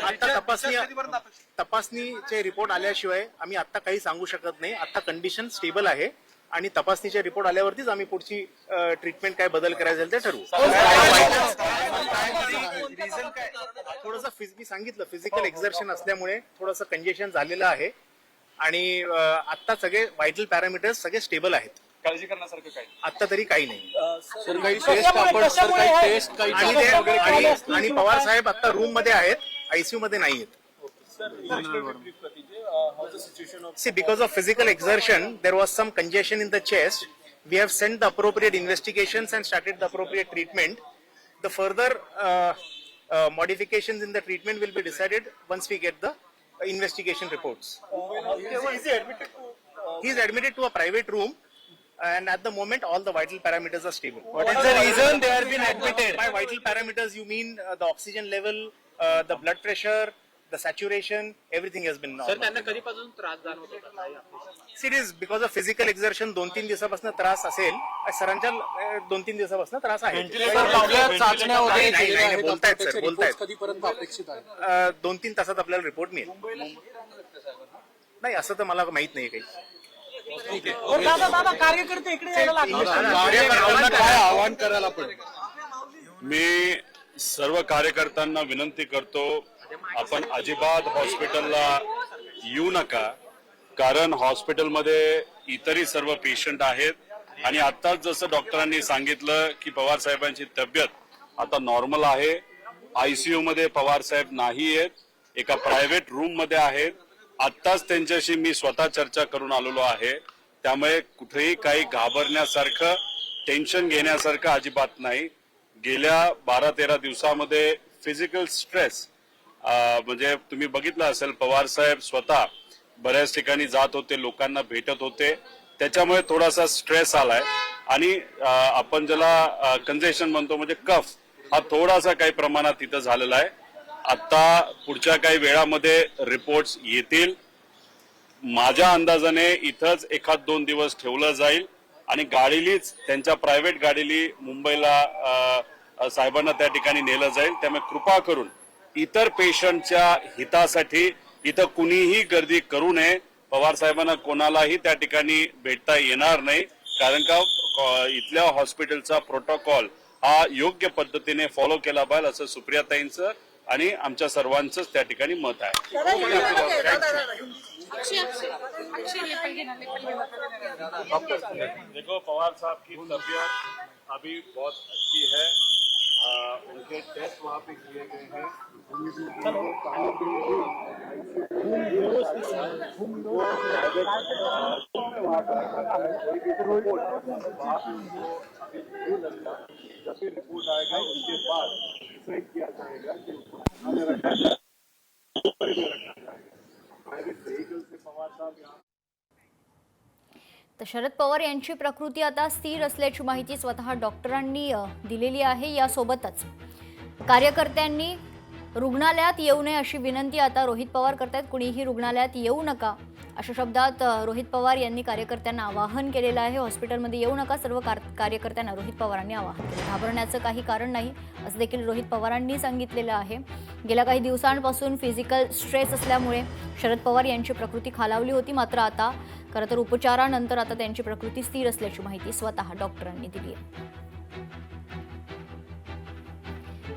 आता तपासणीचे रिपोर्ट आल्याशिवाय आम्ही आता काही सांगू शकत नाही. आता कंडिशन स्टेबल आहे आणि तपासणीचे रिपोर्ट आल्यावरतीच आम्ही पुढची ट्रीटमेंट काय बदल करायचं ते ठरवू. थोडंसं मी सांगितलं फिजिकल एक्झर्शन असल्यामुळे थोडंसं कंजेशन झालेलं आहे आणि आता सगळे व्हायटल पॅरामीटर्स सगळे स्टेबल आहेत. काळजी करण्यासारखं काही आता तरी काही नाही. आणि पवार साहेब आता रूम मध्ये आहेत, आयसीयू मध्ये नाही आहेत. See, because of physical exertion, there was some congestion in the chest. We have sent the appropriate investigations and started the appropriate treatment. The further modifications in the treatment will be decided once we get the investigation reports. He is admitted to a private room, and at the moment, all the vital parameters are stable. What is the reason they are being admitted? By vital parameters, you mean the oxygen level, the blood pressure, the saturation, everything has been normal. Sir त्यांना कधीपासून त्रास जाणवत होता? Serious because of physical exertion 2-3 दिवसापासून त्रास असेल. सरांच्या 2-3 दिवसापासून त्रास आहे. चाचण्या वगैरे केलेल्या आहेत. बोलतायत. कधीपर्यंत अपेक्षित आहे? 2-3 तासात आपल्याला रिपोर्ट मिळेल. नाही असं तर मला माहित नाही काही. कार्यकर्ते इकडे यायला लागले. काय आवाहन करायला पण मी सर्व कार्यकर्त्यांना विनंती करतो, आपण अजिबात हॉस्पिटलला येऊ नका, कारण हॉस्पिटलमध्ये इतरही सर्व पेशंट आहेत आणि आताच जसं डॉक्टरांनी सांगितलं की पवार साहेबांची तब्येत आता नॉर्मल आहे. आयसीयू मध्ये पवार साहेब नाही आहेत, एका प्रायव्हेट रूम मध्ये आहेत. आत्ताच त्यांच्याशी मी स्वतः चर्चा करून आलेलो आहे. त्यामुळे कुठेही काही घाबरण्यासारखं, टेन्शन घेण्यासारखं अजिबात नाही. गेल्या 12-13 दिवसामध्ये फिजिकल स्ट्रेस म्हणजे तुम्ही बघितलं असेल, पवार साहेब स्वतः बऱ्याच ठिकाणी जात होते, लोकांना भेटत होते, त्याच्यामुळे थोडासा स्ट्रेस आलाय आणि आपण ज्याला कंजेशन म्हणतो म्हणजे कफ हा थोडासा काही प्रमाणात तिथं झालेला आहे. आता पुढच्या काही वेळामध्ये रिपोर्ट्स येतील. माझ्या अंदाजाने इथंच 1-2 दिवस ठेवलं जाईल आणि गाडीलीच त्यांच्या प्रायव्हेट गाडीली मुंबईला साहेबांना त्या ठिकाणी नेलं जाईल. त्यामुळे कृपा करून इतर पेशंटच्या हितासाठी इथं कुणीही गर्दी करू नये. पवार साहेबांना कोणालाही त्या ठिकाणी भेटता येणार नाही, कारण का इथल्या हॉस्पिटलचा प्रोटोकॉल हा योग्य पद्धतीने फॉलो केला पाहिजे असं सुप्रियाताईंचं आणि आमच्या सर्वांचंच त्या ठिकाणी मत आहे. देखो पवार साहब की तबीयत अभी बहुत अच्छी है. उनके टेस्ट वहाँ पे किए गए हैं. जब भी रिपोर्ट आएगा उसके बाद डिसाइड किया जाएगा कि पवार साहब यहाँ. तर शरद पवार यांची प्रकृती आता स्थिर असल्याची माहिती स्वतः डॉक्टरांनी दिलेली आहे. यासोबतच कार्यकर्त्यांनी रुग्णालयात येऊ नये अशी विनंती आता रोहित पवार करतायत. कुणीही रुग्णालयात येऊ नका अशा शब्दात रोहित पवार यांनी कार्यकर्त्यांना आवाहन केलेलं आहे. हॉस्पिटलमध्ये येऊ नका, सर्व कार्यकर्त्यांना रोहित पवारांनी आवाहन केलं. घाबरण्याचं काही कारण नाही असं देखील रोहित पवारांनी सांगितलेलं आहे. गेल्या काही दिवसांपासून फिजिकल स्ट्रेस असल्यामुळे शरद पवार यांची प्रकृती खालावली होती, मात्र आता खरं तर उपचारानंतर आता त्यांची प्रकृती स्थिर असल्याची माहिती स्वतः डॉक्टरांनी दिली आहे.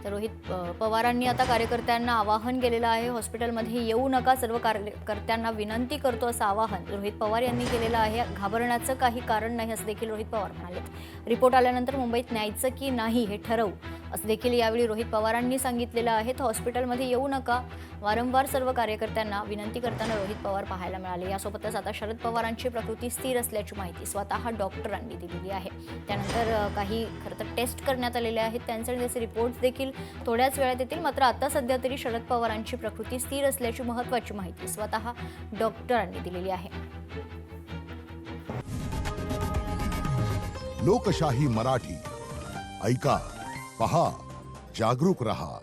तर रोहित पवारांनी आता कार्यकर्त्यांना आवाहन केलेलं आहे. हॉस्पिटलमध्ये येऊ नका, सर्व कार्यकर्त्यांना विनंती करतो असं आवाहन रोहित पवार यांनी केलेलं आहे. घाबरण्याचं काही कारण नाही असं देखील रोहित पवार म्हणाले. रिपोर्ट आल्यानंतर मुंबईत न्यायचं की नाही हे ठरवू असं देखील यावेळी रोहित पवारांनी सांगितलेलं आहे. तर हॉस्पिटलमध्ये येऊ नका वारंवार सर्व कार्यकर्त्यांना विनंती करताना रोहित पवार पाहायला मिळाले. यासोबतच आता शरद पवारांची प्रकृती स्थिर असल्याची माहिती स्वतः डॉक्टरांनी दिलेली आहे. त्यानंतर काही खरं तर टेस्ट करण्यात आलेले आहेत, त्यांचे त्याचे रिपोर्ट्स देखील थोड्याच वेळात येतील. मात्र आता सध्या तरी शरद पवारांची प्रकृती स्थिर असल्याची महत्त्वाची माहिती स्वतः डॉक्टरांनी दिलेली आहे. लोकशाही मराठी ऐका, पहा, जागरूक रहा.